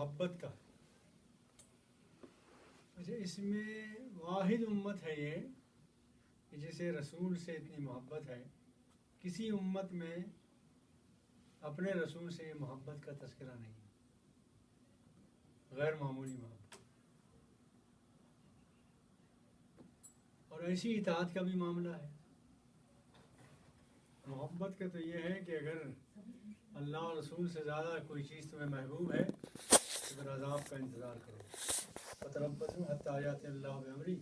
محبت کا. اچھا، اس میں واحد امت ہے یہ کہ جسے رسول سے اتنی محبت ہے. کسی امت میں اپنے رسول سے محبت کا تذکرہ نہیں، غیر معمولی محبت. اور ایسی اطاعت کا بھی معاملہ ہے. محبت کا تو یہ ہے کہ اگر اللہ اور رسول سے زیادہ کوئی چیز تمہیں محبوب ہے تو پھر عذاب کا انتظار کرو. فتربصوا حتی یأتی اللہ بأمرہ،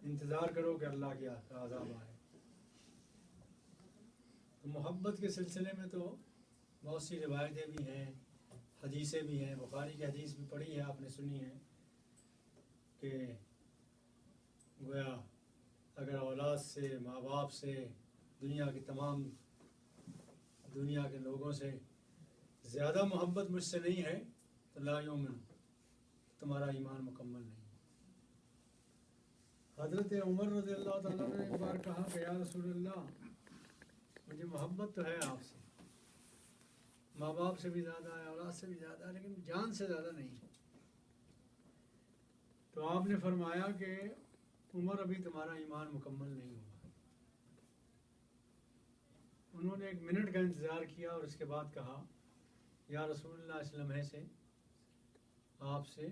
انتظار کرو کہ اللہ کی عذاب آئے. تو محبت کے سلسلے میں تو بہت سی روایتیں بھی ہیں، حدیثیں بھی ہیں. بخاری کی حدیث بھی پڑھی ہے، آپ نے سنی ہے کہ گویا اگر اولاد سے، ماں باپ سے، دنیا کے تمام دنیا کے لوگوں سے زیادہ محبت مجھ سے نہیں ہے تو لا یؤمن، تمہارا ایمان مکمل نہیں. حضرت عمر رضی اللہ تعالیٰ نے ایک بار کہا کہ یا رسول اللہ، مجھے محبت تو ہے آپ سے، ماں باپ سے بھی زیادہ ہے، اولاد سے بھی زیادہ ہے، لیکن جان سے زیادہ نہیں. تو آپ نے فرمایا کہ عمر، ابھی تمہارا ایمان مکمل نہیں ہوا. انہوں نے 1 منٹ کا انتظار کیا اور اس کے بعد کہا یا رسول اللہ، اس لمحے سے آپ سے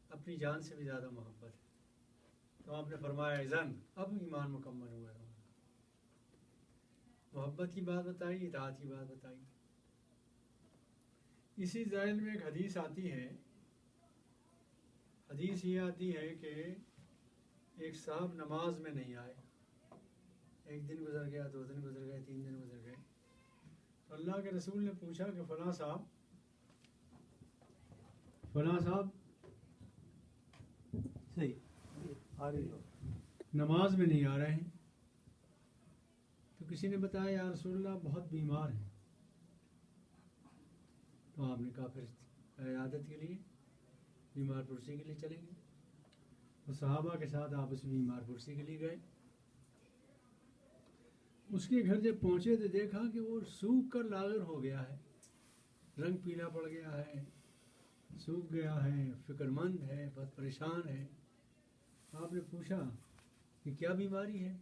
اپنی جان سے بھی زیادہ محبت ہے. تو آپ نے فرمایا اذن، اب ایمان مکمل ہوا ہے. محبت کی بات بتائی، اطاعت کی بات بتائی. اسی ذیل میں ایک حدیث آتی ہے. حدیث یہ آتی ہے کہ ایک صاحب نماز میں نہیں آئے. 1 دن گزر گیا، 2 دن گزر گئے، 3 دن گزر گئے. تو اللہ کے رسول نے پوچھا کہ فلاں صاحب نماز میں نہیں آ رہے ہیں. تو کسی نے بتایا یا رسول اللہ بہت بیمار ہیں. تو آپ نے کہا پھر عیادت کے لیے، بیمار پرسی کے لیے چلیں گے. تو صحابہ کے ساتھ آپ اس بیمار پرسی کے لیے گئے. اس کے گھر جب پہنچے تو دیکھا کہ وہ سوکھ کر لاغر ہو گیا ہے، رنگ پیلا پڑ گیا ہے، سوکھ گیا ہے، فکر مند ہے، بہت پریشان ہے. آپ نے پوچھا کہ کیا بیماری ہے؟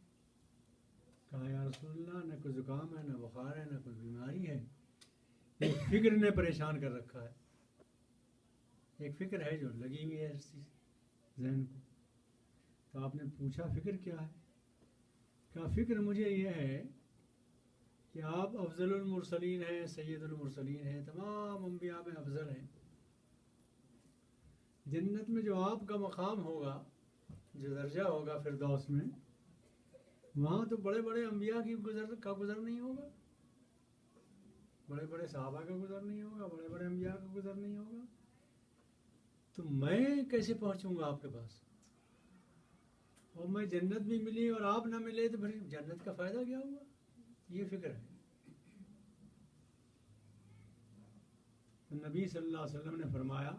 کہا یا رسول اللہ، نہ کوئی زکام ہے، نہ بخار ہے، نہ کوئی بیماری ہے، ایک فکر نے پریشان کر رکھا ہے. ایک فکر ہے جو لگی ہوئی ہے ذہن کو. تو آپ نے پوچھا فکر کیا ہے؟ کہا فکر مجھے یہ ہے کہ آپ افضل المرسلین ہیں، سید المرسلین ہیں، تمام انبیاء میں افضل ہیں. جنت میں جو آپ کا مقام ہوگا، جو درجہ ہوگا فردوس میں، وہاں تو بڑے بڑے انبیاء کا گزر نہیں ہوگا، بڑے بڑے صحابہ کا گزر نہیں ہوگا، بڑے بڑے انبیاء کا گزر نہیں ہوگا. تو میں کیسے پہنچوں گا آپ کے پاس؟ اور میں جنت بھی ملی اور آپ نہ ملے تو پھر جنت کا فائدہ کیا ہوا؟ یہ فکر ہے. تو نبی صلی اللہ علیہ وسلم نے فرمایا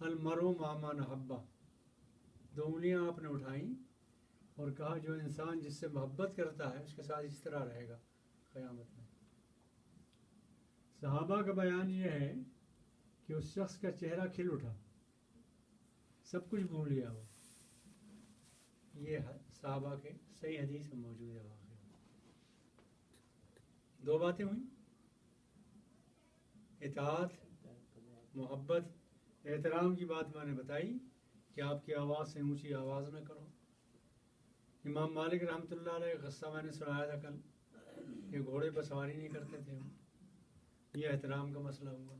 المرء مع من احب. 2 انگلیاں آپ نے اٹھائیں اور کہا جو انسان جس سے محبت کرتا ہے اس کے ساتھ اس طرح رہے گا قیامت میں. صحابہ کا بیان یہ ہے کہ اس شخص کا چہرہ کھل اٹھا، سب کچھ بھول گیا وہ. یہ صحابہ کے صحیح حدیث میں موجود ہے واقعہ. 2 باتیں ہوئیں، اطاعت، محبت. احترام کی بات میں نے بتائی کہ آپ کی آواز سے اونچی آواز نہ کرو. امام مالک رحمۃ اللہ علیہ قصہ میں نے سنایا تھا کل، کہ گھوڑے پر سواری نہیں کرتے تھے. یہ احترام کا مسئلہ ہوا.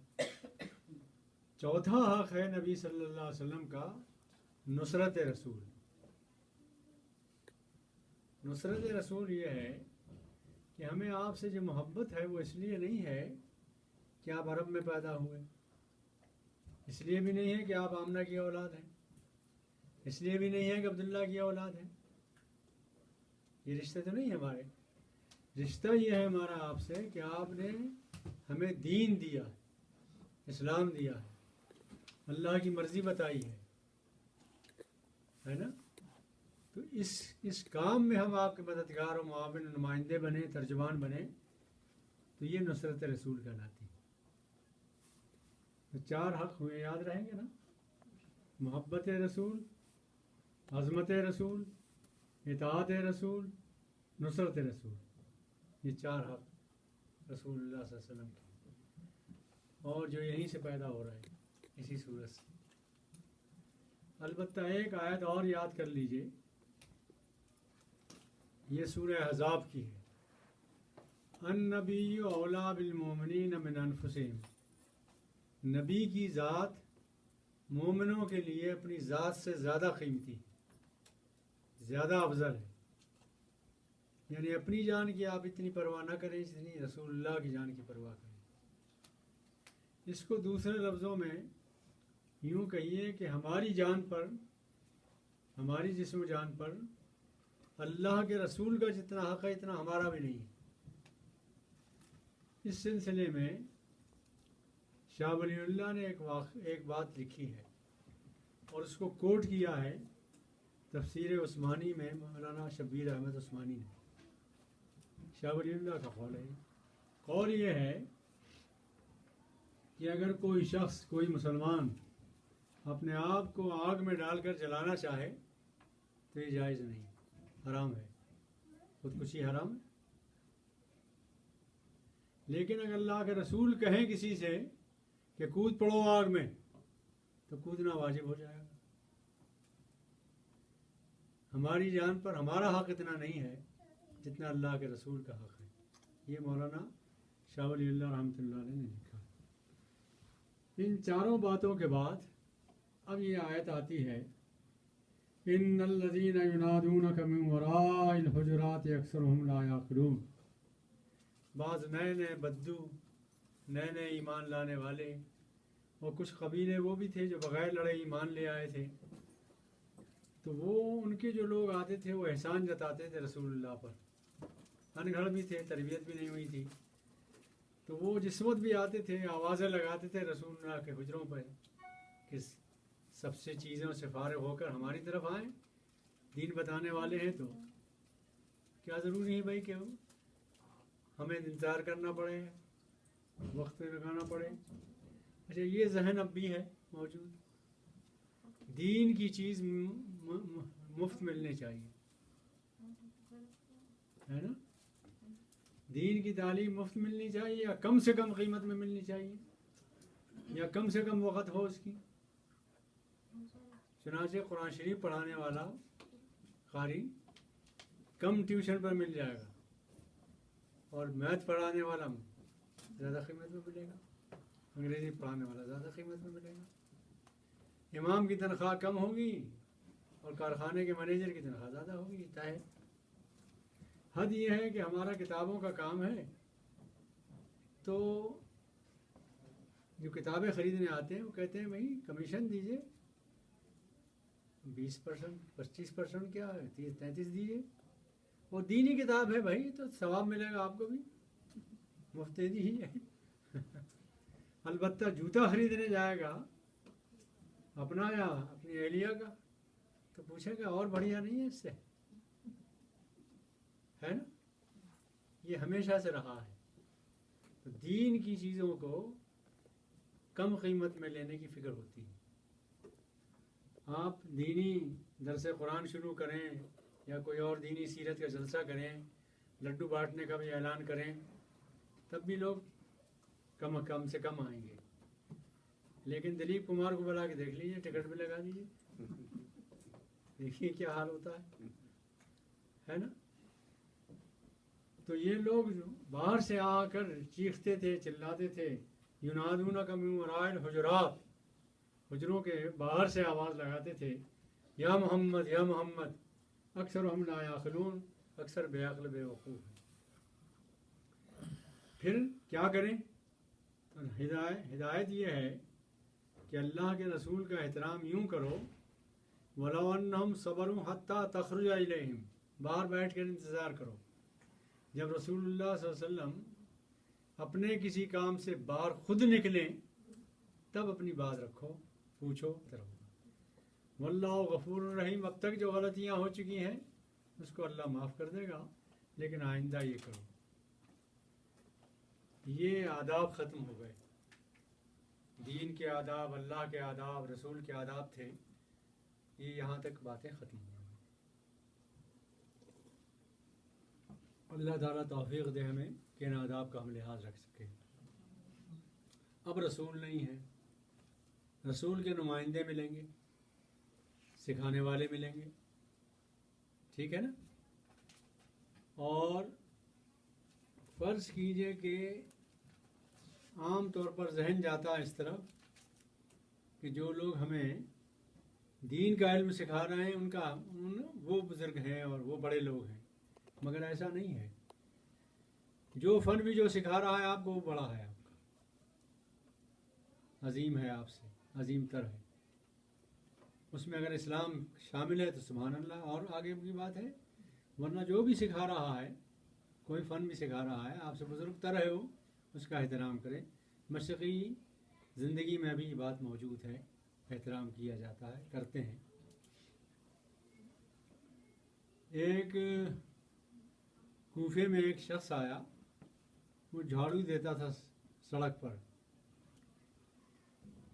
چوتھا حق ہے نبی صلی اللہ علیہ وسلم کا نصرت رسول. نصرت رسول یہ ہے کہ ہمیں آپ سے جو محبت ہے وہ اس لیے نہیں ہے کہ آپ عرب میں پیدا ہوئے، اس لیے بھی نہیں ہے کہ آپ آمنہ کی اولاد ہیں، اس لیے بھی نہیں ہے کہ عبداللہ کی اولاد ہیں. یہ رشتے تو نہیں ہے ہمارے. رشتہ یہ ہے ہمارا آپ سے کہ آپ نے ہمیں دین دیا، اسلام دیا ہے، اللہ کی مرضی بتائی ہے نا. تو اس کام میں ہم آپ کے مددگار و معاون نمائندے بنے، ترجمان بنے، تو یہ نصرت رسول کہلاتی ہے. تو 4 حق ہوئے، یاد رہیں گے نا؟ محبت رسول، عظمت رسول، اطاعت رسول، نصرت رسول، یہ 4 حق رسول اللہ صلی اللہ علیہ وسلم کے، اور جو یہیں سے پیدا ہو رہا ہے اسی صورت سے۔ البتہ ایک آیت اور یاد کر لیجئے، یہ سورہ احزاب کی ہے، النبی اولیٰ بالمؤمنین من انفسہم، نبی کی ذات مومنوں کے لیے اپنی ذات سے زیادہ قیمتی، زیادہ افضل ہے، یعنی اپنی جان کی آپ اتنی پرواہ نہ کریں جتنی رسول اللہ کی جان کی پرواہ کریں۔ اس کو دوسرے لفظوں میں یوں کہیے کہ ہماری جان پر، ہماری جسم و جان پر اللہ کے رسول کا جتنا حق ہے اتنا ہمارا بھی نہیں ہے۔ اس سلسلے میں شاہ ولی اللہ نے ایک بات لکھی ہے اور اس کو کوٹ کیا ہے تفسیر عثمانی میں مولانا شبیر احمد عثمانی نے۔ شاہ ولی اللہ کا قول ہے، قول یہ ہے کہ اگر کوئی شخص، کوئی مسلمان اپنے آپ کو آگ میں ڈال کر جلانا چاہے تو یہ جائز نہیں، حرام ہے، خودکشی حرام ہے۔ لیکن اگر اللہ کے رسول کہیں کسی سے کہ کود پڑو آگ میں تو کودنا واجب ہو جائے گا۔ ہماری جان پر ہمارا حق اتنا نہیں ہے جتنا اللہ کے رسول کا حق ہے۔ یہ مولانا شاہ ولی اللہ رحمۃ اللہ علیہ نے لکھا۔ ان چاروں باتوں کے بعد اب یہ آیت آتی ہے، ان الذین ینادونک من وراء الحجرات اکثرهم لا یعقلون۔ بعض نئے بدو، نئے ایمان لانے والے، اور کچھ قبیلے وہ بھی تھے جو بغیر لڑے ایمان لے آئے تھے، تو وہ ان کے جو لوگ آتے تھے وہ احسان جتاتے تھے رسول اللہ پر، ان گھڑ بھی تھے، تربیت بھی نہیں ہوئی تھی، تو وہ جس وقت بھی آتے تھے آوازیں لگاتے تھے رسول اللہ کے حجروں پر کہ سب سے چیزوں سے فارغ ہو کر ہماری طرف آئیں، دین بتانے والے ہیں تو کیا ضروری ہے بھائی کہ ہمیں انتظار کرنا پڑے، وقت پہ لگانا پڑے۔ اچھا، یہ ذہن اب بھی ہے موجود، دین کی چیز مفت ملنی چاہیے، ہے نا؟ دین کی تعلیم مفت ملنی چاہیے، یا کم سے کم قیمت میں ملنی چاہیے، یا کم سے کم وقت ہو اس کی۔ چنانچہ قرآن شریف پڑھانے والا قاری کم ٹیوشن پر مل جائے گا، اور میتھ پڑھانے والا زیادہ قیمت میں ملے گا، انگریزی پڑھانے والا زیادہ قیمت میں ملے گا، امام کی تنخواہ کم ہوگی اور کارخانے کے مینیجر کی تنخواہ زیادہ ہوگی۔ طے حد یہ ہے کہ ہمارا کتابوں کا کام ہے، تو جو کتابیں خریدنے آتے ہیں وہ کہتے ہیں بھائی کمیشن دیجئے، 20%، 25%، کیا ہے 30-33 دیجئے، اور دینی کتاب ہے بھائی تو ثواب ملے گا آپ کو بھی، مفت دے دیجیے۔ البتہ جوتا خریدنے جائے گا اپنا یا اپنی اہلیہ کا تو پوچھے گا اور بڑھیا نہیں ہے اس سے، ہے نا؟ یہ ہمیشہ سے رہا ہے۔ تو دین کی چیزوں کو کم قیمت میں لینے کی فکر ہوتی ہے۔ آپ دینی درس قرآن شروع کریں یا کوئی اور دینی سیرت کا جلسہ کریں، لڈو بانٹنے کا بھی اعلان کریں، تب بھی لوگ کم سے کم آئیں گے۔ لیکن دلیپ کمار کو بلا کے دیکھ لیجیے، ٹکٹ بھی لگا دیجیے، دیکھیے کیا حال ہوتا ہے نا؟ تو یہ لوگ جو باہر سے آ کر چیختے تھے، چلاتے تھے، ینادونک من وراء الحجرات، حجروں کے باہر سے آواز لگاتے تھے، یا محمد یا محمد، اکثرہم لا یعقلون، اکثر بے عقل بے وقوف ہیں۔ پھر کیا کریں؟ تو ہدایت یہ ہے کہ اللہ کے رسول کا احترام یوں کرو، وَلَوْ أَنَّهُمْ صَبَرُوا حَتَّى تَخْرُجَ إِلَيْهِمْ، باہر بیٹھ کر انتظار کرو، جب رسول اللہ صلی اللہ علیہ وسلم اپنے کسی کام سے باہر خود نکلیں تب اپنی بات رکھو، پوچھو، واللہ غفور الرحیم۔ اب تک جو غلطیاں ہو چکی ہیں اس کو اللہ معاف کر دے گا، لیکن آئندہ یہ کرو۔ یہ آداب ختم ہو گئے، دین کے آداب، اللہ کے آداب، رسول کے آداب تھے، یہ یہاں تک باتیں ختم ہو گئی۔ اللہ تعالیٰ توفیق دے ہمیں کہ ان آداب کا ہم لحاظ رکھ سکیں۔ اب رسول نہیں ہے، رسول کے نمائندے ملیں گے، سکھانے والے ملیں گے، ٹھیک ہے نا؟ اور فرض کیجئے کہ عام طور پر ذہن جاتا ہے اس طرف کہ جو لوگ ہمیں دین کا علم سکھا رہے ہیں وہ بزرگ ہیں اور وہ بڑے لوگ ہیں، مگر ایسا نہیں ہے۔ جو فن بھی جو سکھا رہا ہے آپ کو وہ بڑا ہے، آپ کا عظیم ہے، آپ سے عظیم تر ہے۔ اس میں اگر اسلام شامل ہے تو سبحان اللہ، اور آگے کی بات ہے، ورنہ جو بھی سکھا رہا ہے، کوئی فن بھی سکھا رہا ہے، آپ سے بزرگ تر ہے وہ، اس کا احترام کریں۔ مشرقی زندگی میں بھی یہ بات موجود ہے، احترام کیا جاتا ہے، کرتے ہیں۔ ایک کوفے میں ایک شخص آیا، وہ جھاڑو دیتا تھا سڑک پر،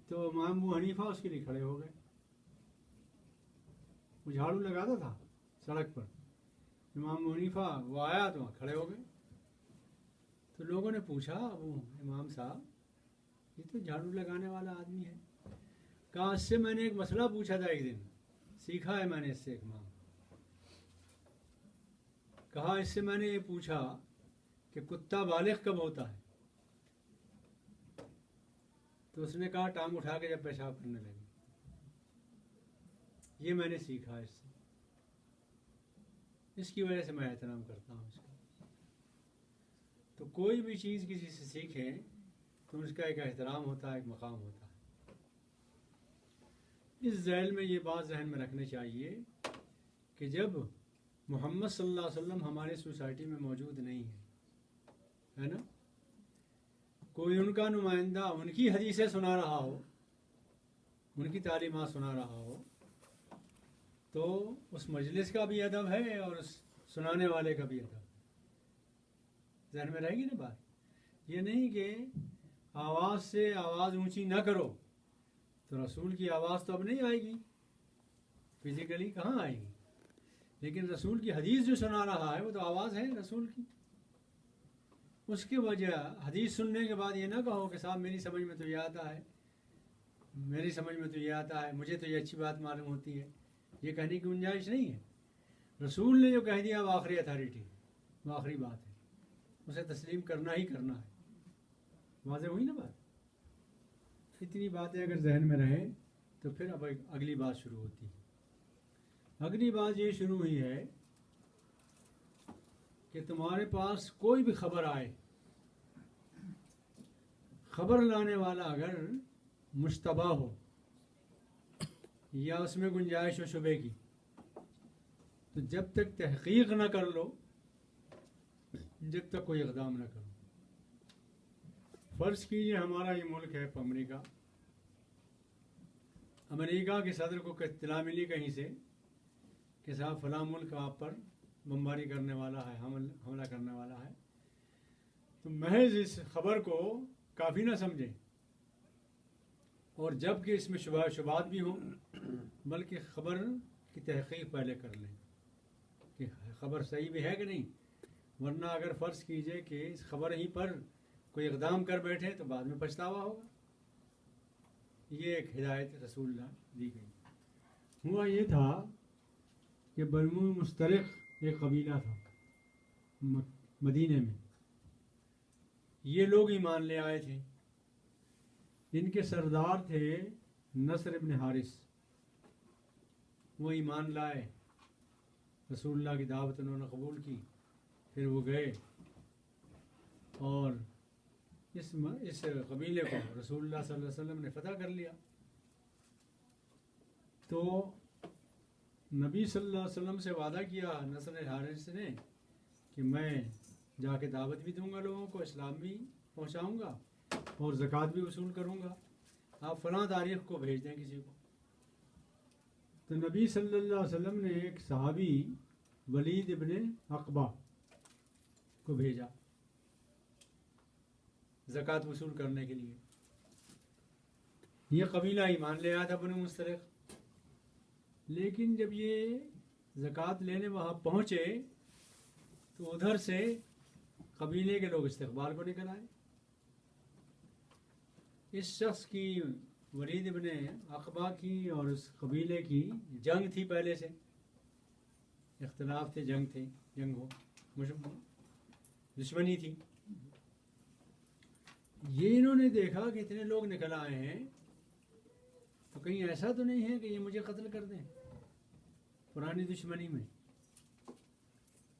تو امام ابو حنیفہ اس کے لیے کھڑے ہو گئے۔ وہ جھاڑو لگاتا تھا سڑک پر، امام ابو حنیفہ وہ آیا تو وہاں کھڑے ہو گئے۔ تو لوگوں نے پوچھا، ابو امام صاحب یہ تو جھاڑو لگانے والا آدمی ہے۔ کہا اس سے میں نے ایک مسئلہ پوچھا تھا، ایک دن سیکھا ہے میں نے اس سے ایک امام۔ کہا اس سے میں نے یہ پوچھا کہ کتا بالغ کب ہوتا ہے؟ تو اس نے کہا ٹانگ اٹھا کے جب پیشاب کرنے لگے۔ یہ میں نے سیکھا اس سے، اس کی وجہ سے میں احترام کرتا ہوں اس کا۔ تو کوئی بھی چیز کسی سے سیکھیں تو اس کا ایک احترام ہوتا ہے، ایک مقام ہوتا ہے۔ اس ذیل میں یہ بات ذہن میں رکھنی چاہیے کہ جب محمد صلی اللہ علیہ وسلم ہماری سوسائٹی میں موجود نہیں ہے نا، کوئی ان کا نمائندہ ان کی حدیثیں سنا رہا ہو، ان کی تعلیمات سنا رہا ہو، تو اس مجلس کا بھی ادب ہے اور اس سنانے والے کا بھی ادب ہے۔ ذہن میں رہے گی نا بات؟ یہ نہیں کہ آواز سے آواز اونچی نہ کرو، تو رسول کی آواز تو اب نہیں آئے گی، فزیکلی کہاں آئے گی، لیکن رسول کی حدیث جو سنا رہا ہے وہ تو آواز ہے رسول کی۔ اس کی وجہ حدیث سننے کے بعد یہ نہ کہو کہ صاحب میری سمجھ میں تو یہ آتا ہے، میری سمجھ میں تو یہ آتا ہے، مجھے تو یہ اچھی بات معلوم ہوتی ہے۔ یہ کہنے کی گنجائش نہیں ہے۔ رسول نے جو کہہ دیا وہ آخری اتھارٹی، وہ آخری بات ہے، اسے تسلیم کرنا ہی کرنا ہے۔ واضح ہوئی نا بات؟ اتنی باتیں اگر ذہن میں رہیں تو پھر اب اگلی بات شروع ہوتی ہے۔ اگلی بات یہ شروع ہوئی ہے کہ تمہارے پاس کوئی بھی خبر آئے، خبر لانے والا اگر مشتبہ ہو یا اس میں گنجائش ہو شبے کی، تو جب تک تحقیق نہ کر لو، جب تک کوئی اقدام نہ کرو۔ فرض کیجئے ہمارا یہ ملک ہے امریکہ، امریکہ کے صدر کو اطلاع ملی کہیں سے کہ صاحب فلاں ملک آپ پر بمباری کرنے والا ہے، حملہ کرنے والا ہے، تو محض اس خبر کو کافی نہ سمجھیں، اور جب کہ اس میں شبہات بھی ہوں، بلکہ خبر کی تحقیق پہلے کر لیں کہ خبر صحیح بھی ہے کہ نہیں، ورنہ اگر فرض کیجئے کہ اس خبر ہی پر کوئی اقدام کر بیٹھے تو بعد میں پچھتاوا ہوگا۔ یہ ایک ہدایت رسول اللہ دی گئی۔ ہوا یہ تھا کہ بنو مسترق ایک قبیلہ تھا مدینے میں، یہ لوگ ایمان لے آئے تھے۔ ان کے سردار تھے نصر ابن حارث، وہ ایمان لائے، رسول اللہ کی دعوت انہوں نے قبول کی، پھر وہ گئے اور اس قبیلے کو رسول اللہ صلی اللہ علیہ وسلم نے فتح کر لیا۔ تو نبی صلی اللہ علیہ وسلم سے وعدہ کیا نصر حارث نے کہ میں جا کے دعوت بھی دوں گا لوگوں کو، اسلام بھی پہنچاؤں گا اور زکوٰۃ بھی وصول کروں گا، آپ فلاں تاریخ کو بھیج دیں کسی کو۔ تو نبی صلی اللہ علیہ وسلم نے ایک صحابی ولید ابن عقبہ کو بھیجا زکوٰۃ وصول کرنے کے لیے۔ یہ قبیلہ ایمان لے آیا تھا بنو مستلق، لیکن جب یہ زکوٰۃ لینے وہاں پہنچے تو ادھر سے قبیلے کے لوگ استقبال کو نکل آئے۔ اس شخص کی، ولید ابن عقبہ کی اور اس قبیلے کی جنگ تھی، پہلے سے اختلاف تھے، جنگ ہو، دشمنی تھی۔ یہ انہوں نے دیکھا کہ اتنے لوگ نکل آئے ہیں، تو کہیں ایسا تو نہیں ہے کہ یہ مجھے قتل کر دیں؟ پرانی دشمنی میں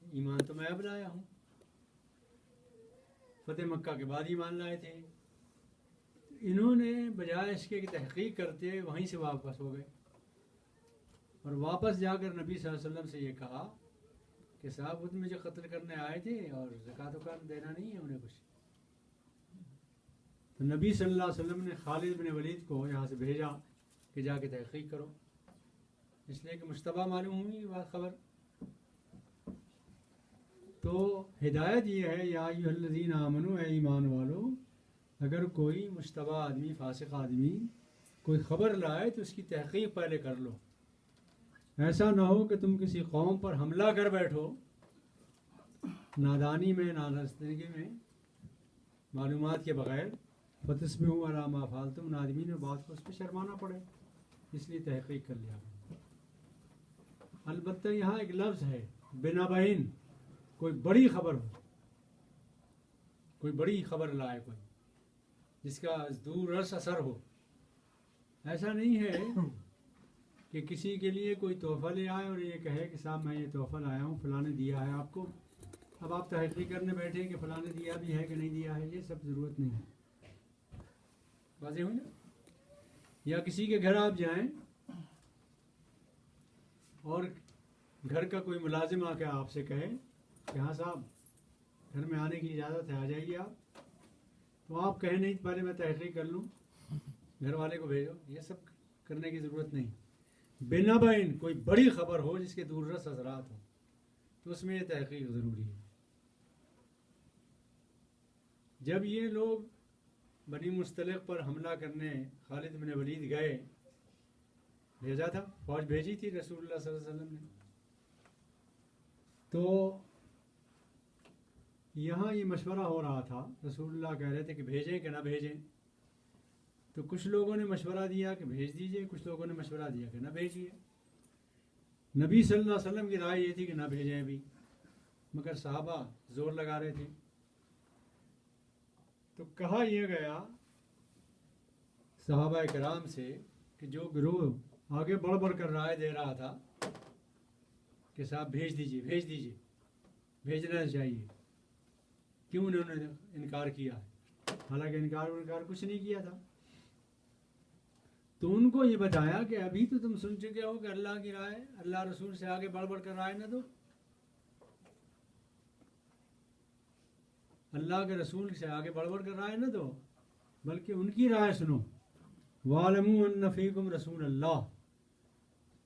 ایمان تو میں اب لایا ہوں، فتح مکہ کے بعد ایمان لائے تھے۔ انہوں نے بجائے اس کے کہ تحقیق کرتے وہیں سے واپس ہو گئے، اور واپس جا کر نبی صلی اللہ علیہ وسلم سے یہ کہا کہ صاحب وہ تو مجھے قتل کرنے آئے تھے اور زکوٰۃ وکات دینا نہیں ہے انہیں کچھ۔ تو نبی صلی اللہ علیہ وسلم نے خالد بن ولید کو یہاں سے بھیجا کہ جا کے تحقیق کرو، اس لیے کہ مشتبہ معلوم ہوئی بات خبر۔ تو ہدایت یہ ہے، یا ایھا الذین آمنوا، اے ایمان والو، اگر کوئی مشتبہ آدمی، فاسق آدمی کوئی خبر لائے تو اس کی تحقیق پہلے کر لو۔ ایسا نہ ہو کہ تم کسی قوم پر حملہ کر بیٹھو نادانی میں، نادانستگی میں، معلومات کے بغیر، فتصبحوا علی ما فعلتم نادمین، اور بات کو اس پہ شرمانا پڑے، اس لیے تحقیق کر لیا۔ البتہ یہاں ایک لفظ ہے بنبئن، کوئی بڑی خبر ہو، کوئی بڑی خبر لائے کوئی جس کا دور رس اثر ہو۔ ایسا نہیں ہے کہ کسی کے لیے کوئی تحفہ لے آئے اور یہ کہے کہ صاحب میں یہ تحفہ لایا ہوں، فلاں نے دیا ہے آپ کو، اب آپ تحقیق کرنے بیٹھے کہ فلاں نے دیا بھی ہے کہ نہیں دیا ہے، یہ سب ضرورت نہیں ہے۔ واضح ہوئی نا؟ یا کسی کے گھر آپ جائیں اور گھر کا کوئی ملازم آ کے آپ سے کہے کہ ہاں صاحب گھر میں آنے کی اجازت ہے، آ جائیے آپ، تو آپ کہیں نہیں پہلے میں تحقیق کر لوں، گھر والے کو بھیجو، یہ سب کرنے کی ضرورت نہیں۔ بنبئن، کوئی بڑی خبر ہو جس کے دور رس اثرات ہوں، تو اس میں یہ تحقیق ضروری ہے۔ جب یہ لوگ بنی مستلق پر حملہ کرنے خالد بن ولید گئے، بھیجا تھا، فوج بھیجی تھی رسول اللہ صلی اللہ علیہ وسلم نے، تو یہاں یہ مشورہ ہو رہا تھا، رسول اللہ کہہ رہے تھے کہ بھیجیں کہ نہ بھیجیں، تو کچھ لوگوں نے مشورہ دیا کہ بھیج دیجئے، کچھ لوگوں نے مشورہ دیا کہ نہ بھیجیے۔ نبی صلی اللہ علیہ وسلم کی رائے یہ تھی کہ نہ بھیجیں ابھی، مگر صحابہ زور لگا رہے تھے، تو کہا یہ گیا صحابہ کرام سے کہ جو گروہ آگے بڑھ بڑھ کر رائے دے رہا تھا کہ صاحب بھیج دیجئے، بھیج دیجئے، بھیجنا چاہیے، کیوں انہوں نے انکار کیا ہے؟ حالانکہ انکار کچھ نہیں کیا تھا۔ تو ان کو یہ بتایا کہ ابھی تو تم سن چکے ہو کہ اللہ کی رائے، اللہ رسول سے آگے بڑھ بڑھ کر رائے نہ دو، اللہ کے رسول سے آگے بڑھ بڑھ کر رائے نہ دو، بلکہ ان کی رائے سنو۔ وَاعْلَمُوا أَنَّ فِيكُمْ رَسُولَ اللَّهِ،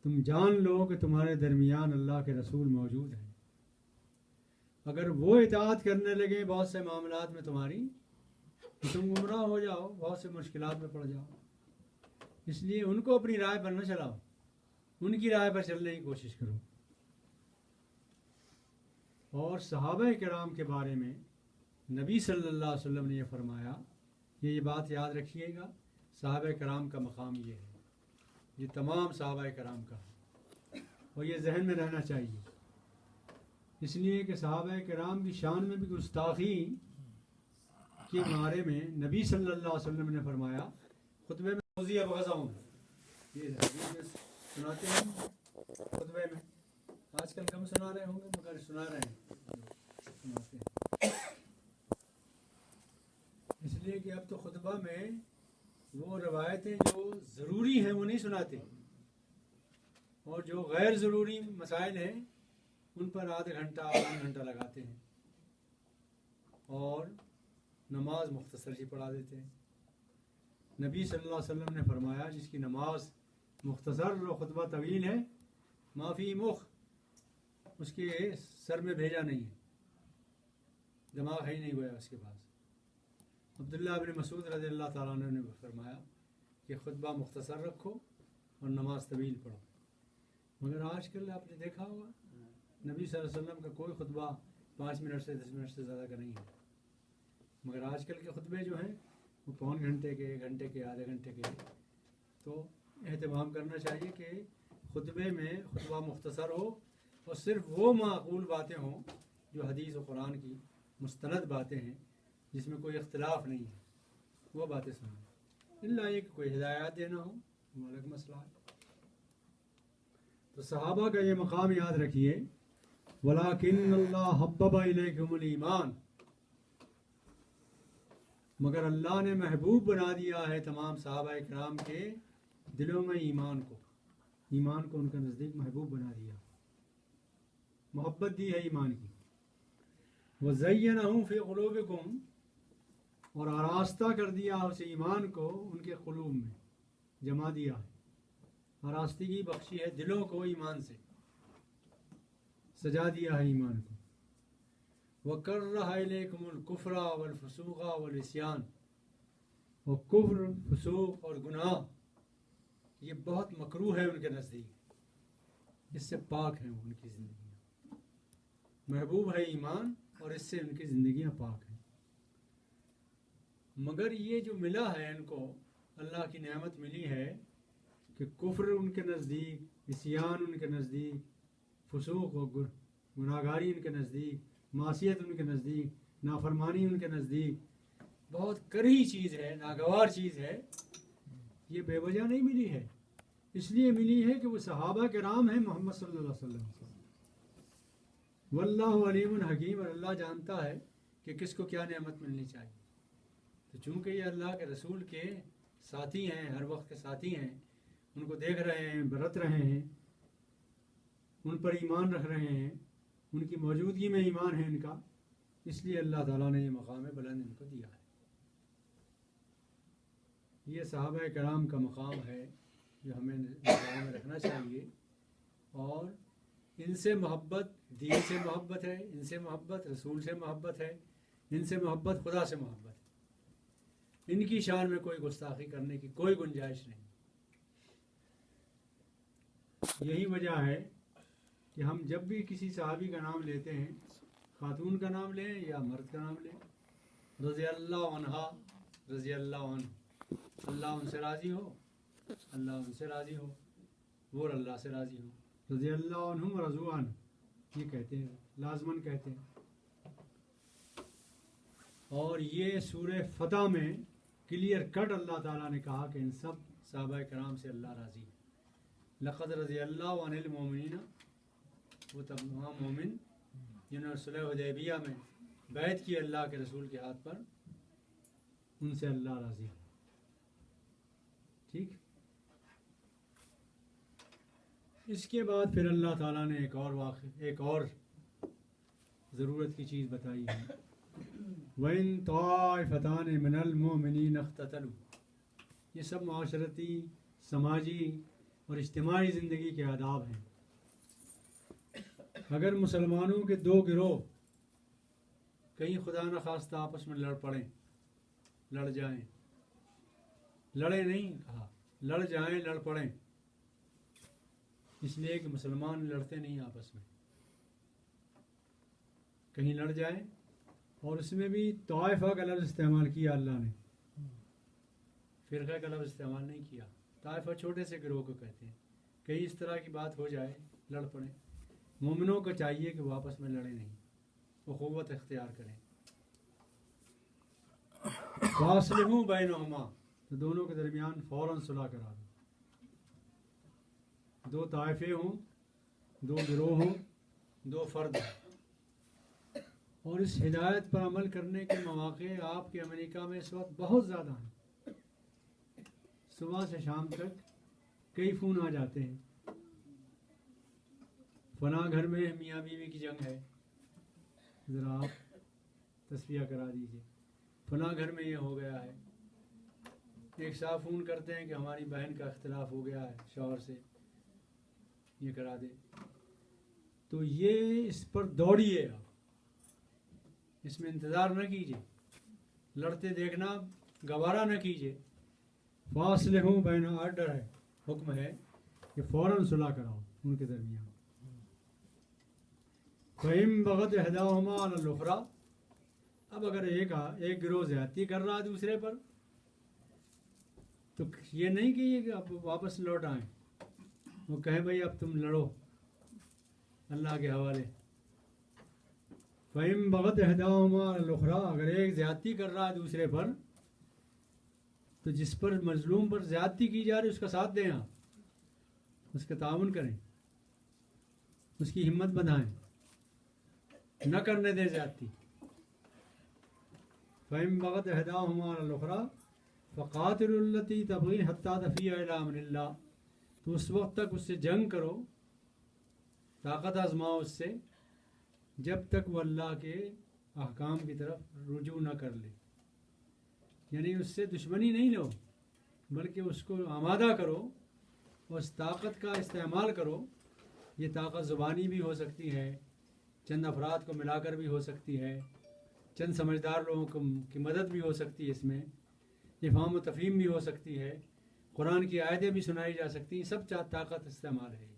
تم جان لو کہ تمہارے درمیان اللہ کے رسول موجود ہیں۔ اگر وہ اطاعت کرنے لگے بہت سے معاملات میں تمہاری، تو تم گمراہ ہو جاؤ، بہت سے مشکلات میں پڑ جاؤ۔ اس لیے ان کو اپنی رائے پر نہ چلاؤ، ان کی رائے پر چلنے کی کوشش کرو۔ اور صحابہ کرام کے بارے میں نبی صلی اللہ علیہ وسلم نے یہ فرمایا، یہ بات یاد رکھیے گا، صحابہ کرام کا مقام یہ ہے، یہ تمام صحابہ کرام کا ہے، اور یہ ذہن میں رہنا چاہیے، اس لیے کہ صحابہ کرام کی شان میں بھی گستاخی کے بارے میں نبی صلی اللہ علیہ وسلم نے فرمایا خطبے میں، موذی ابغضہم، یہ حدیث سناتے ہیں خطبے میں، آج کل کم سنا رہے ہوں گے مگر سنا رہے ہیں، سناتے ہیں، اس لیے کہ اب تو خطبہ میں وہ روایتیں جو ضروری ہیں وہ نہیں سناتے، اور جو غیر ضروری مسائل ہیں ان پر آدھا گھنٹہ پون گھنٹہ لگاتے ہیں، اور نماز مختصر سی پڑھا دیتے ہیں۔ نبی صلی اللہ علیہ وسلم نے فرمایا جس کی نماز مختصر اور خطبہ طویل ہے، ما فی مخ، اس کے سر میں بھیجا نہیں ہے، دماغ ہے ہی نہیں گویا اس کے پاس۔ عبداللہ بن مسعود رضی اللہ تعالیٰ عنہ نے فرمایا کہ خطبہ مختصر رکھو اور نماز طویل پڑھو، مگر آج کل آپ نے دیکھا ہوگا نبی صلی اللہ علیہ وسلم کا کوئی خطبہ 5 منٹ سے 10 منٹ سے زیادہ کا نہیں ہے، مگر آج کل کے خطبے جو ہیں وہ پون گھنٹے کے، 1 گھنٹے کے، آدھے گھنٹے کے۔ تو اہتمام کرنا چاہیے کہ خطبے میں خطبہ مختصر ہو اور صرف وہ معقول باتیں ہوں جو حدیث و قرآن کی مستند باتیں ہیں، جس میں کوئی اختلاف نہیں ہے، وہ باتیں سنیں، اللہ یہ کہ کوئی ہدایات دینا ہو، وہ الگ مسئلہ ہے۔ تو صحابہ کا یہ مقام یاد رکھیے، وَلَٰكِنَّ اللَّهَ حَبَّبَ إِلَيْكُمُ الْإِيمَانَ، مگر اللہ نے محبوب بنا دیا ہے تمام صحابہ کرام کے دلوں میں ایمان کو، ایمان کو ان کے نزدیک محبوب بنا دیا، محبت دی ہے ایمان کی۔ وَزَيَّنَهُ فِي قُلُوبِكُمْ، اور آراستہ کر دیا اس ایمان کو ان کے قلوب میں، جما دیا ہے، آراستگی بخشی ہے دلوں کو ایمان سے، سجا دیا ہے ایمان کو۔ وَكَرَّهَ إِلَيْكُمُ الْكُفْرَ وَالْفُسُوقَ وَالْعِصْيَانَ، اور کفر، فسوق اور گناہ یہ بہت مکروہ ہے ان کے نزدیک، اس سے پاک ہیں ان کی زندگیاں، محبوب ہے ایمان اور اس سے ان کی زندگیاں پاک ہیں۔ مگر یہ جو ملا ہے ان کو، اللہ کی نعمت ملی ہے کہ کفر ان کے نزدیک، عصیان ان کے نزدیک، فسوق و گناہگاری ان کے نزدیک، معصیت ان کے نزدیک، نافرمانی ان کے نزدیک بہت کڑی چیز ہے، ناگوار چیز ہے، یہ بے وجہ نہیں ملی ہے، اس لیے ملی ہے کہ وہ صحابہ کرام ہیں محمد صلی اللہ علیہ وسلم۔ واللہ علیم حکیم، اور اللہ جانتا ہے کہ کس کو کیا نعمت ملنی چاہیے۔ تو چونکہ یہ اللہ کے رسول کے ساتھی ہیں، ہر وقت کے ساتھی ہیں، ان کو دیکھ رہے ہیں، برت رہے ہیں، ان پر ایمان رکھ رہے ہیں، ان کی موجودگی میں ایمان ہے ان کا، اس لیے اللہ تعالیٰ نے یہ مقام بلند ان کو دیا ہے۔ یہ صحابہ کرام کا مقام ہے جو ہمیں نظر میں رکھنا چاہیے، اور ان سے محبت، دین سے محبت ہے، ان سے محبت رسول سے محبت ہے، ان سے محبت خدا سے محبت ہے، ان کی شان میں کوئی گستاخی کرنے کی کوئی گنجائش نہیں۔ یہی وجہ ہے کہ ہم جب بھی کسی صحابی کا نام لیتے ہیں، خاتون کا نام لیں یا مرد کا نام لیں، رضی اللہ عنہا، رضی اللہ عنہ، اللہ ان سے راضی ہو، اللہ ان سے راضی ہو، وہ اللہ سے راضی ہو، رضی اللہ عنہم رضوا عنہ، یہ کہتے ہیں، لازماً کہتے ہیں۔ اور یہ سورہ فتح میں کلیئر کٹ اللہ تعالیٰ نے کہا کہ ان سب صحابہ کرام سے اللہ راضی ہے۔ لقد رضی اللہ عن المؤمنین، وہ تمام مومن جنہوں نے صلح حدیبیہ میں بیعت کی اللہ کے رسول کے ہاتھ پر، ان سے اللہ راضی ہے۔ ٹھیک، اس کے بعد پھر اللہ تعالیٰ نے ایک اور ضرورت کی چیز بتائی ہے، وَإِن طَائِفَتَانِ مِنَ الْمُؤْمِنِينَ اقْتَتَلُوا، یہ سب معاشرتی، سماجی اور اجتماعی زندگی کے آداب ہیں۔ اگر مسلمانوں کے دو گروہ کہیں خدا نخواستہ آپس میں لڑ پڑیں، لڑ جائیں، لڑے نہیں کہا، لڑ جائیں، لڑ پڑیں، اس لیے کہ مسلمان لڑتے نہیں آپس میں، کہیں لڑ جائیں، اور اس میں بھی طائفہ کا لفظ استعمال کیا اللہ نے، فرقہ کا لفظ استعمال نہیں کیا۔ طائفہ چھوٹے سے گروہ کو کہتے ہیں، کہیں اس طرح کی بات ہو جائے، لڑ پڑیں، مومنوں کو چاہیے کہ وہ آپس میں لڑیں نہیں، اخوت اختیار کریں۔ فاصلحوا بینہما، تو دونوں کے درمیان فوراً صلح کرا دو، دو طائفے ہوں، دو گروہ ہوں، دو فرد ہوں، اور اس ہدایت پر عمل کرنے کے مواقع آپ کے امریکہ میں اس وقت بہت زیادہ ہیں، صبح سے شام تک کئی فون آ جاتے ہیں، فلاں گھر میں میاں بیوی کی جنگ ہے، ذرا آپ تصفیہ کرا دیجیے، فلاں گھر میں یہ ہو گیا ہے، ایک صاحب فون کرتے ہیں کہ ہماری بہن کا اختلاف ہو گیا ہے شوہر سے، یہ کرا دے۔ تو یہ اس پر دوڑیے، آپ اس میں انتظار نہ کیجیے، لڑتے دیکھنا گوارا نہ کیجیے، فاصلحوا بین، آرڈر ہے، حکم ہے کہ فوراً صلح کراؤ ان کے درمیان. فَإِن بَغَتْ إِحْدَاهُمَا عَلَى الْأُخْرَىٰ، اب اگر ایک گروہ زیادتی کر رہا ہے دوسرے پر، تو یہ نہیں کہ یہ اب واپس لوٹ آئیں، وہ کہیں بھائی اب تم لڑو اللہ کے حوالے. فَإِن بَغَتْ إِحْدَاهُمَا عَلَى الْأُخْرَىٰ، اگر ایک زیادتی کر رہا ہے دوسرے پر، تو جس پر مظلوم پر زیادتی کی جا رہی ہے اس کا ساتھ دیں، آپ اس کا تعاون کریں، اس کی ہمت بندھائیں، نہ کرنے دیں زیادتی. فَإِن بَغَتْ إِحْدَاهُمَا عَلَى الْأُخْرَىٰ فَقَاتِلُوا الَّتِي تَبْغِي حَتَّىٰ تَفِيءَ إِلَىٰ أَمْرِ اللَّهِ، تو اس وقت تک اس سے جنگ کرو، طاقت آزماؤ اس سے، جب تک وہ اللہ کے احکام کی طرف رجوع نہ کر لے. یعنی اس سے دشمنی نہیں لو، بلکہ اس کو آمادہ کرو، اس طاقت کا استعمال کرو. یہ طاقت زبانی بھی ہو سکتی ہے، چند افراد کو ملا کر بھی ہو سکتی ہے، چند سمجھدار لوگوں کی مدد بھی ہو سکتی ہے، اس میں افہام و تفہیم بھی ہو سکتی ہے، قرآن کی آیتیں بھی سنائی جا سکتی ہیں، سب طاقت استعمال ہے.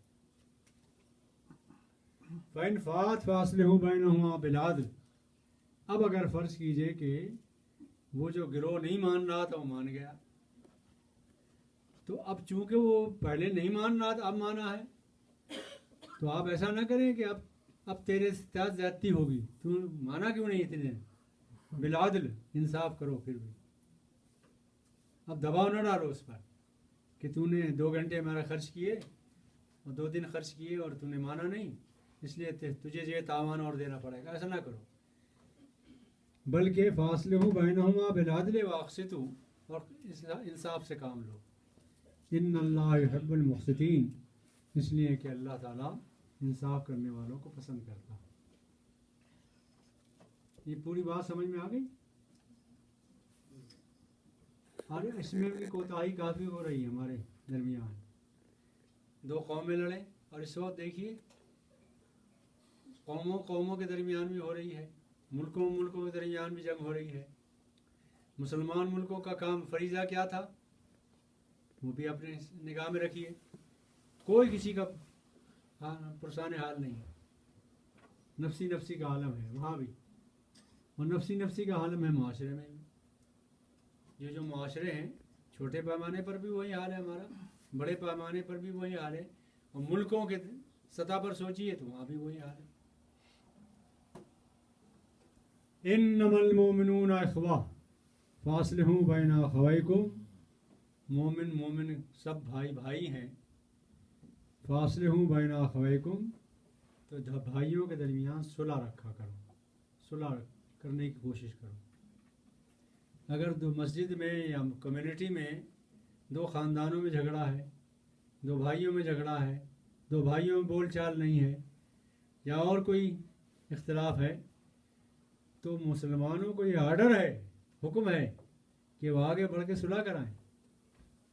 فَإِن فَاتَ فَأَصْلِحُوا بَيْنَهُمَا بِالْعَدْلِ، اب اگر فرض کیجئے کہ وہ جو گروہ نہیں مان رہا تھا وہ مان گیا، تو اب چونکہ وہ پہلے نہیں مان رہا تھا اب مانا ہے، تو آپ ایسا نہ کریں کہ اب تیرے ساتھ زیادتی ہوگی، تو مانا کیوں نہیں اتنے دن. بالعدل، انصاف کرو. پھر بھی اب دباؤ نہ ڈالو اس پر کہ تو نے 2 گھنٹے ہمارا خرچ کیے اور 2 دن خرچ کیے اور تو نے مانا نہیں، اس لیے تجھے یہ تاوان اور دینا پڑے گا. ایسا نہ کرو، بلکہ فاصلحوا بینہما بالعدل واقسطوا، اور انصاف سے کام لو. ان اللہ یحب المقسطین، اس لیے کہ اللہ تعالیٰ انصاف کرنے والوں کو پسند کرتا. یہ پوری بات سمجھ میں آ گئی؟ اور اس میں بھی کوتاہی کافی ہو رہی ہے ہمارے درمیان. 2 قومیں لڑیں، اور اس وقت دیکھیے قوموں کے درمیان بھی ہو رہی ہے، ملکوں کے درمیان بھی جنگ ہو رہی ہے. مسلمان ملکوں کا کام فریضہ کیا تھا وہ بھی اپنے نگاہ میں رکھیے، کوئی کسی کا پرسان حال نہیں ہے، نفسی کا عالم ہے وہاں بھی، اور نفسی کا عالم ہے معاشرے میں بھی. جو معاشرے ہیں چھوٹے پیمانے پر بھی وہی حال ہے ہمارا، بڑے پیمانے پر بھی وہی حال ہے، اور ملکوں کے سطح پر سوچیے تو وہاں بھی وہی حال ہے. انما المؤمنون اخوہ فاصلحوا بین اخویکم، مومن سب بھائی ہیں. فاصلحوا بین اخویکم، تو بھائیوں کے درمیان صلح رکھا کرو، صلح کرنے کی کوشش کرو. اگر مسجد میں یا کمیونٹی میں 2 خاندانوں میں جھگڑا ہے، 2 بھائیوں میں جھگڑا ہے، 2 بھائیوں میں بول چال نہیں ہے، یا اور کوئی اختلاف ہے، تو مسلمانوں کو یہ آرڈر ہے، حکم ہے کہ وہ آگے بڑھ کے صلح کرائیں.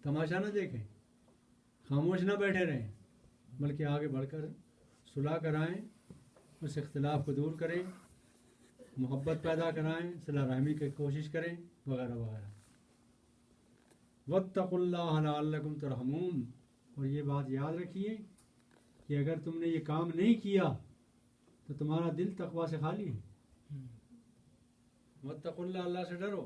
تماشا نہ دیکھیں، خاموش نہ بیٹھے رہیں، بلکہ آگے بڑھ کر صلح کرائیں، اس اختلاف کو دور کریں، محبت پیدا کرائیں، صلہ رحمی کی کوشش کریں، وغیرہ وغیرہ. واتقوا اللہ لعلکم ترحمون، اور یہ بات یاد رکھیے کہ اگر تم نے یہ کام نہیں کیا تو تمہارا دل تقوی سے خالی ہے. واتقوا اللہ، اللہ سے ڈرو.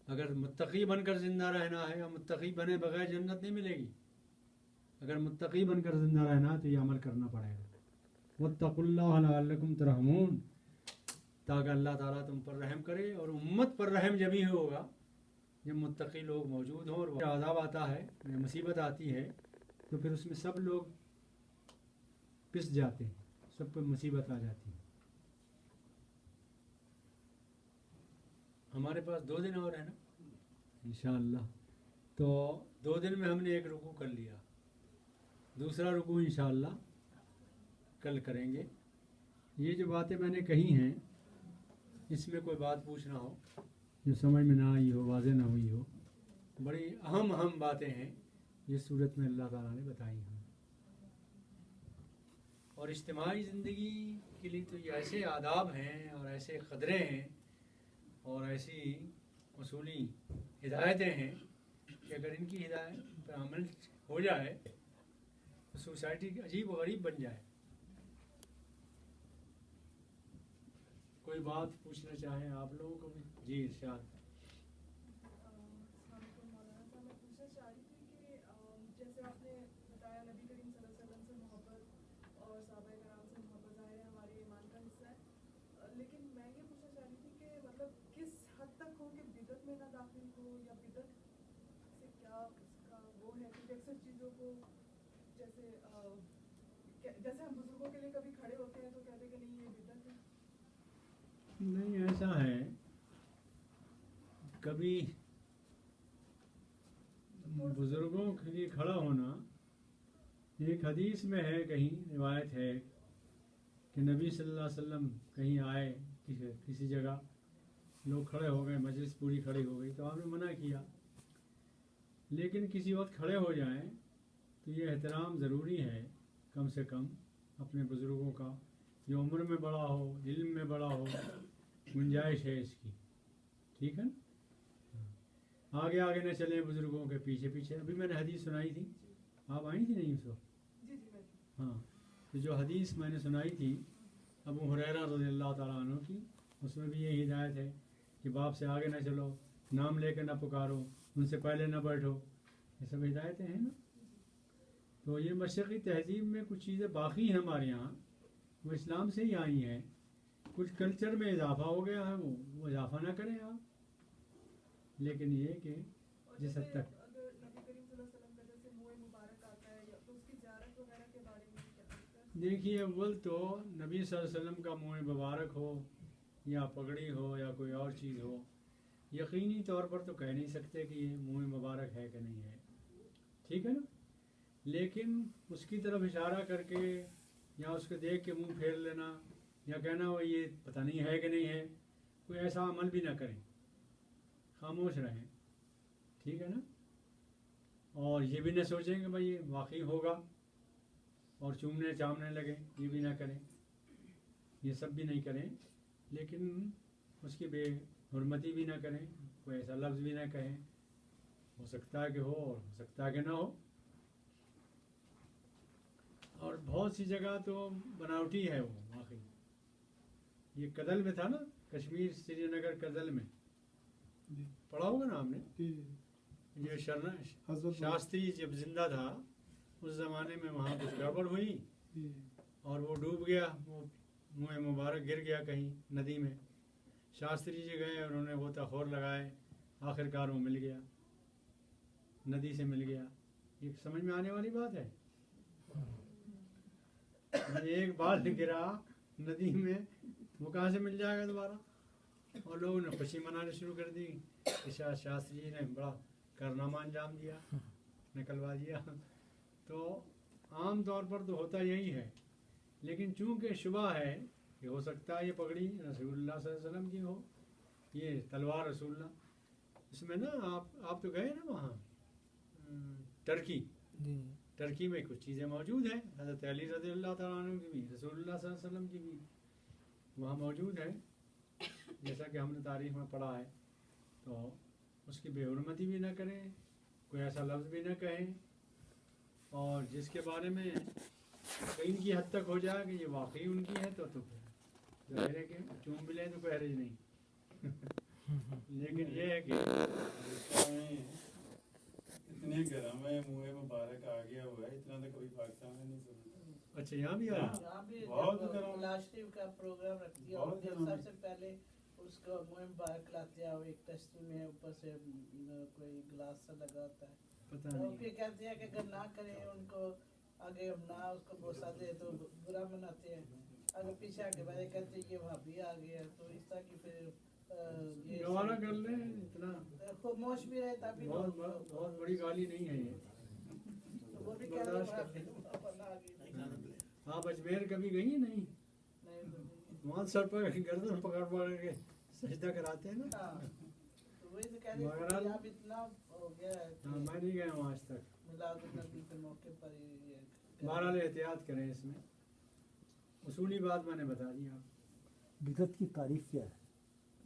اگر متقی بن کر زندہ رہنا ہے، یا متقی بنے بغیر جنت نہیں ملے گی. اگر متقی بن کر زندہ رہنا ہے تو یہ عمل کرنا پڑے گا. واتقوا اللہ لعلکم ترحمون، تاکہ اللہ تعالیٰ تم پر رحم کرے. اور امت پر رحم جب ہی ہوگا جب متقی لوگ موجود ہوں. اور عذاب آتا ہے یا مصیبت آتی ہے تو پھر اس میں سب لوگ پس جاتے ہیں، سب پر مصیبت آ جاتی ہے. ہمارے پاس 2 دن اور ہے نا انشاءاللہ، تو 2 دن میں ہم نے 1 رکوع کر لیا، دوسرا رکوع انشاءاللہ کل کریں گے. یہ جو باتیں میں نے کہی ہیں اس میں کوئی بات پوچھنا ہو جو سمجھ میں نہ آئی ہو، واضح نہ ہوئی ہو، بڑی اہم باتیں ہیں جس صورت میں اللہ تعالیٰ نے بتائی ہیں. اور اجتماعی زندگی کے لیے تو یہ ایسے آداب ہیں اور ایسے قدرے ہیں اور ایسی اصولی ہدایتیں ہیں کہ اگر ان کی ہدایت پہ عمل ہو جائے تو سوسائٹی عجیب و غریب بن جائے. کوئی بات پوچھنا چاہیں آپ لوگوں کو بھی؟ جی ارشاد. السلام علیکم مولانا صاحب. میں پوچھنا چاہ رہی تھی کہ جیسے آپ نے بتایا نبی کریم صلی اللہ علیہ وسلم سے محبت اور صحابہ کرام سے محبت ظاہر ہے ہمارے ایمان کا حصہ ہے، لیکن میں یہ پوچھنا چاہ رہی تھی کہ مطلب کس حد تک ہو کہ بدعت میں نہ داخل ہو، یا بدعت سے کیا اس کا وہ ہے؟ کیونکہ اکثر چیزوں کو جیسے ہم بزرگوں کے لیے کبھی کھڑے ہوتے ہیں تو کہتے ہیں کہ نہیں یہ بدعت ہے. نہیں ایسا ہے، کبھی بزرگوں کے لیے کھڑا ہونا، ایک حدیث میں ہے، کہیں روایت ہے کہ نبی صلی اللہ علیہ وسلم کہیں آئے کسی جگہ، لوگ کھڑے ہو گئے، مجلس پوری کھڑی ہو گئی تو آپ نے منع کیا. لیکن کسی وقت کھڑے ہو جائیں تو یہ احترام ضروری ہے، کم سے کم اپنے بزرگوں کا، جو عمر میں بڑا ہو، علم میں بڑا ہو، گنجائش ہے اس کی. ٹھیک ہے نا؟ آگے آگے نہ چلیں بزرگوں کے پیچھے پیچھے. ابھی میں نے حدیث سنائی تھی، آپ آئی تھی نہیں اس وقت؟ جی جی میں ہاں، تو جو حدیث میں نے سنائی تھی ابو ہریرہ رضی اللہ تعالیٰ عنہ کی، اس میں بھی یہ ہدایت ہے کہ باپ سے آگے نہ چلو، نام لے کے نہ پکارو، ان سے پہلے نہ بیٹھو. یہ سب ہدایتیں ہیں نا. تو یہ مشرقی تہذیب میں کچھ چیزیں باقی ہیں ہمارے یہاں، وہ اسلام سے ہی آئی ہیں. کچھ کلچر میں اضافہ ہو گیا ہے، وہ اضافہ نہ کریں آپ. لیکن یہ کہ جس حد تک اگر نبی کریم صلی اللہ علیہ وسلم کا جیسے منہ مبارک آتا ہے یا تو اس کی زیارت وغیرہ کے بارے میں کیا لگتا ہے؟ دیکھیے، اول تو نبی صلی اللہ علیہ وسلم کا منہ مبارک ہو یا پگڑی ہو یا کوئی اور چیز ہو، یقینی طور پر تو کہہ نہیں سکتے کہ یہ منہ مبارک ہے کہ نہیں ہے. ٹھیک ہے نا؟ لیکن اس کی طرف اشارہ کر کے یا اس کو دیکھ کے منہ پھیر لینا یا کہنا وہ یہ پتہ نہیں ہے کہ نہیں ہے، کوئی ایسا عمل بھی نہ کریں، خاموش رہیں. ٹھیک ہے نا؟ اور یہ بھی نہ سوچیں کہ بھائی یہ واقعی ہوگا اور چومنے چامنے لگیں، یہ بھی نہ کریں، یہ سب بھی نہیں کریں. لیکن اس کی بے حرمتی بھی نہ کریں، کوئی ایسا لفظ بھی نہ کہیں، ہو سکتا ہے کہ ہو اور ہو سکتا ہے کہ نہ ہو. اور بہت سی جگہ تو بناوٹی ہے وہ واقعی. یہ کدل میں تھا نا، کشمیر سری نگر کدل میں پڑھا ہوگا نا آپ نے. یہ شاستری جب زندہ تھا اس زمانے میں وہاں کچھ گڑبڑ ہوئی اور وہ ڈوب گیا، وہ منہ مبارک گر گیا کہیں ندی میں. شاستری جی گئے اور انہوں نے غوطہ خور لگائے، آخر کار وہ مل گیا، ندی سے مل گیا. یہ سمجھ میں آنے والی بات ہے. ایک بال گرا ندی میں، وہ کہاں سے مل جائے گا دوبارہ؟ اور لوگوں نے خوشی منانے شروع کر دی کہ شاستری جی نے بڑا کارنامہ انجام دیا، نکلوا دیا. تو عام طور پر تو ہوتا یہی ہے، لیکن چونکہ شبہ ہے کہ ہو سکتا ہے یہ پگڑی رسول اللہ صلی اللہ علیہ وسلم کی ہو، یہ تلوار رسول اللہ. اس میں نا آپ تو گئے نا وہاں ٹرکی میں کچھ چیزیں موجود ہیں، حضرت علی رضی اللہ تعالیٰ عنہ کی بھی، رسول اللہ صلی اللہ علیہ وسلم کی بھی وہاں موجود ہے، جیسا کہ ہم نے تاریخ میں پڑھا ہے. تو اس کی بے حرمتی بھی نہ کریں، کوئی ایسا لفظ بھی نہ کہیں، اور جس کے بارے میں ان کی حد تک ہو جائے کہ یہ واقعی ان کی ہے تو پھر ظاہر ہے کہ چوم بھی لیں تو کوئی حرج نہیں. لیکن یہ ہے کہ اتنے گرم ہے، منہ مبارک آ گیا ہوا ہے، اتنا تو کبھی پاکستان میں نہیں سنا. اچھا یہاں بھی آیا؟ بہت گرم شریف کا پروگرام رکھتی ہے اور سب سے پہلے اس کو منہ مبارک لاتے ہیں، اور ایک تشتی میں اوپر سے کوئی گلاس سا لگا ہوتا ہے. پتہ تو نہیں. پھر کہتے ہیں کہ اگر نہ کریں ان کو آگے نہ اس کو بوسہ دے تو برا مناتے ہیں، اگر پیچھے آگے بڑھے کہتے ہیں یہ بھابھی آ گیا. تو اس طرح کی پھر گوارا کر لیں، اتنا خاموش بھی رہے تبھی بہت بڑی گالی نہیں ہے یہ. وہ بھی کہتے ہیں. آپ اجمیر کبھی گئی ہیں؟ نہیں. وہاں سر پر گردن پکڑ پکڑ کے سجدہ کراتے ہیں نا. میں نہیں گیا وہاں آج تک. بہرحال احتیاط کریں اس میں. اصولی بات میں نے بتا دی آپ. بدعت کی تعریف کیا ہے؟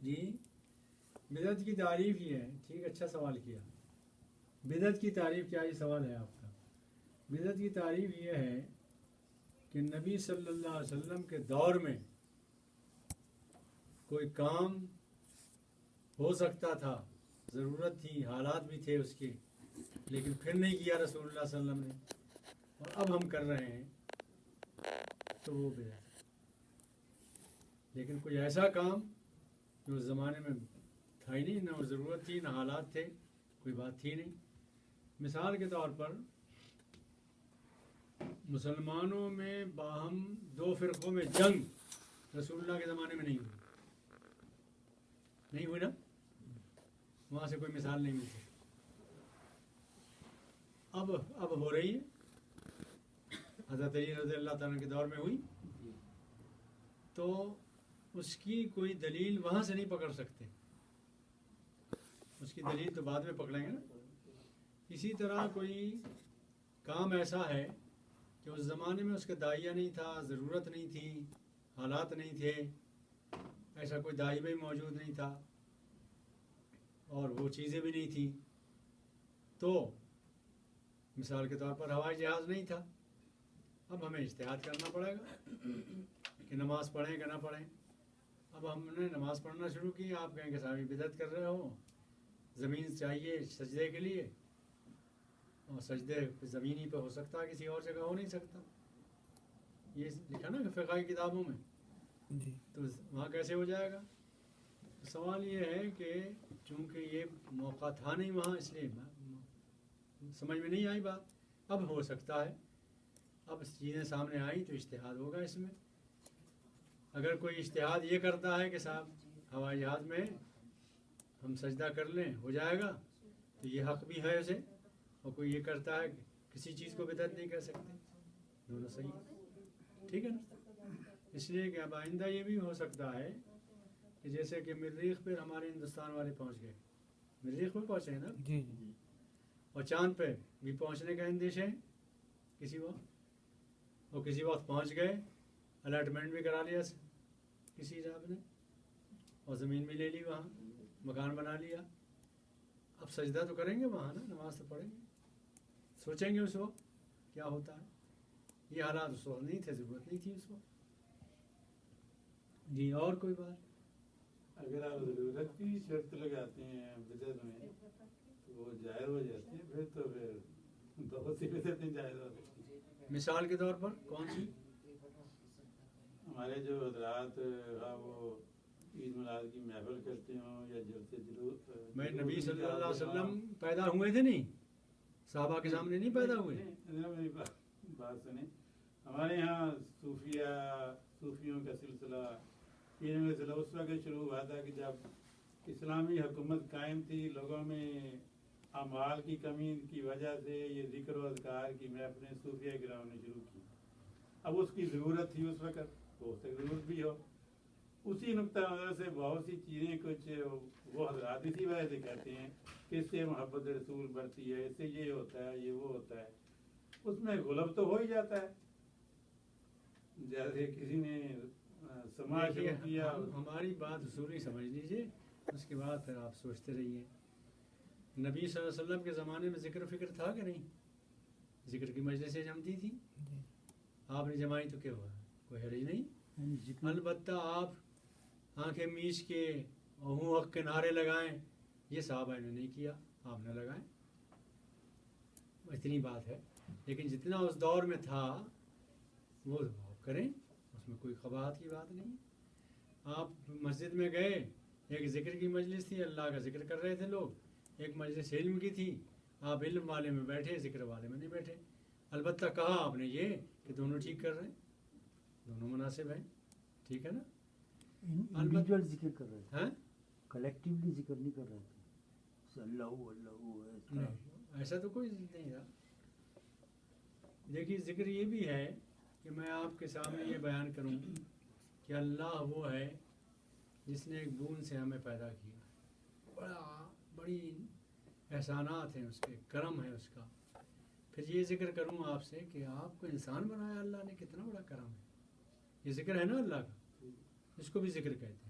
جی بدعت کی تعریف یہ ہے. ٹھیک، اچھا سوال کیا. بدعت کی تعریف کیا، یہ سوال ہے آپ کا. بدعت کی تعریف یہ ہے کہ نبی صلی اللہ علیہ وسلم کے دور میں کوئی کام ہو سکتا تھا، ضرورت تھی، حالات بھی تھے اس کے، لیکن پھر نہیں کیا رسول اللہ صلی اللہ علیہ وسلم نے، اور اب ہم کر رہے ہیں، تو وہ بدعت ہے. لیکن کوئی ایسا کام جو اس زمانے میں تھا ہی نہیں، نہ ضرورت تھی، نہ حالات تھے، کوئی بات تھی نہیں. مثال کے طور پر مسلمانوں میں باہم دو فرقوں میں جنگ رسول اللہ کے زمانے میں نہیں ہوئی نا، وہاں سے کوئی مثال نہیں ملتی. اب ہو رہی ہے، حضرت علی رضی اللہ تعالیٰ کے دور میں ہوئی، تو اس کی کوئی دلیل وہاں سے نہیں پکڑ سکتے، اس کی دلیل تو بعد میں پکڑیں گے نا. اسی طرح کوئی کام ایسا ہے کہ اس زمانے میں اس کا داعیہ نہیں تھا، ضرورت نہیں تھی، حالات نہیں تھے، ایسا کوئی داعی بھی موجود نہیں تھا، اور وہ چیزیں بھی نہیں تھیں، تو مثال کے طور پر ہوائی جہاز نہیں تھا. اب ہمیں اجتہاد کرنا پڑے گا کہ نماز پڑھیں کہ نہ پڑھیں. اب ہم نے نماز پڑھنا شروع کی، آپ کہیں کہ صاحب بدعت کر رہے ہو، زمین چاہیے سجدے کے لیے، اور سجدے زمین ہی پہ ہو سکتا ہے، کسی اور جگہ ہو نہیں سکتا. یہ لکھا نا کہ فقہ کی کتابوں میں، تو وہاں کیسے ہو جائے گا؟ سوال یہ ہے کہ چونکہ یہ موقع تھا نہیں وہاں، اس لیے سمجھ میں نہیں آئی بات. اب ہو سکتا ہے، اب چیزیں سامنے آئیں تو اجتہاد ہوگا اس میں. اگر کوئی اجتہاد یہ کرتا ہے کہ صاحب ہوائی جہاز میں ہم سجدہ کر لیں ہو جائے گا، تو یہ حق بھی ہے اسے، اور کوئی یہ کرتا ہے کہ کسی چیز کو بدعت نہیں کر سکتے، دونوں صحیح ہے. ٹھیک ہے نا؟ اس لیے کہ اب آئندہ یہ بھی ہو سکتا ہے کہ جیسے کہ مریخ پہ ہمارے ہندوستان والے پہنچ گئے، مریخ پہ پہنچے ہیں نا، جی اور چاند پہ بھی پہنچنے کا اندیشہ ہے کسی وقت، اور کسی وقت پہنچ گئے، الاٹمنٹ بھی کرا لیا کسی صاحب نے، اور زمین بھی لے لی، وہاں مکان بنا لیا. اب سجدہ تو کریں گے وہاں نا، نماز تو پڑھیں گے، سوچیں گے اس وقت کیا ہوتا ہے. یہ حالات اس وقت نہیں تھے، ضرورت نہیں تھی اس وقت. جی اور کوئی بات؟ اگر آپ ضرورت کی شرط لگاتے ہیں بدعت میں تو وہ جائز ہو جاتی ہے، پھر بہت سی بدعتیں جائز ہو سکتی ہیں. مثال کے طور پر کون سی؟ ہمارے جو حضرات وہ عید میلاد کی محفل کرتے ہوں یا جلسے جلوس، میں نبی صلی اللہ علیہ وسلم پیدا ہوئے تھے نہیں، صحابہ کے سامنے نہیں پیدا ہوئے. میری بات سنیں، ہمارے یہاں صوفیوں کا سلسلہ، پیروں کا سلسلہ اس وقت شروع ہوا تھا کہ جب اسلامی حکومت قائم تھی، لوگوں میں اعمال کی کمی کی وجہ سے یہ ذکر و اذکار کی محفلیں صوفیہ کرام نے شروع کی. اب اس کی ضرورت تھی اس وقت، ہو سکتا ضرورت بھی ہو. اسی نقطہ نظر سے بہت سی چیزیں کچھ وہ حضرات اسی وجہ سے کہتے ہیں کہ اس سے محبت رسول بڑھتی ہے، اس سے یہ ہوتا ہے، یہ وہ ہوتا ہے. اس میں غلب تو ہو ہی جاتا ہے. جیسے کسی نے سماج شروع کیا. ہماری بات اصولی سمجھ لیجیے، اس کے بعد پھر آپ سوچتے رہیے. نبی صلی اللہ علیہ وسلم کے زمانے میں ذکر فکر تھا کہ نہیں؟ ذکر کی مجلسیں جمتی تھی، آپ نے جمائی تو کیا ہوا؟ کوئی حرج نہیں. البتہ آپ آنکھیں میچ کے اور حق کے نعرے لگائیں، یہ صحابہ نے نہیں کیا، آپ نے لگائیں، اتنی بات ہے. لیکن جتنا اس دور میں تھا وہ آپ کریں، اس میں کوئی قباحت کی بات نہیں. آپ مسجد میں گئے، ایک ذکر کی مجلس تھی، اللہ کا ذکر کر رہے تھے لوگ، ایک مجلس علم کی تھی، آپ علم والے میں بیٹھے، ذکر والے میں نہیں بیٹھے. البتہ کہا آپ نے یہ کہ دونوں ٹھیک کر رہے ہیں، دونوں مناسب ہیں، ٹھیک ہے نا. انڈیویجول ذکر کر رہے تھے، ہاں کلیکٹیولی ذکر نہیں کر رہے تھے، اللہ نہیں، ایسا تو کوئی نہیں تھا. دیکھیے ذکر یہ بھی ہے کہ میں آپ کے سامنے یہ بیان کروں کہ اللہ وہ ہے جس نے ایک بوند سے ہمیں پیدا کیا، بڑی احسانات ہیں اس کے، کرم ہے اس کا. پھر یہ ذکر کروں آپ سے کہ آپ کو انسان بنایا اللہ نے، کتنا بڑا کرم ہے. یہ ذکر ہے نا اللہ کا، اس کو بھی ذکر کہتے ہیں.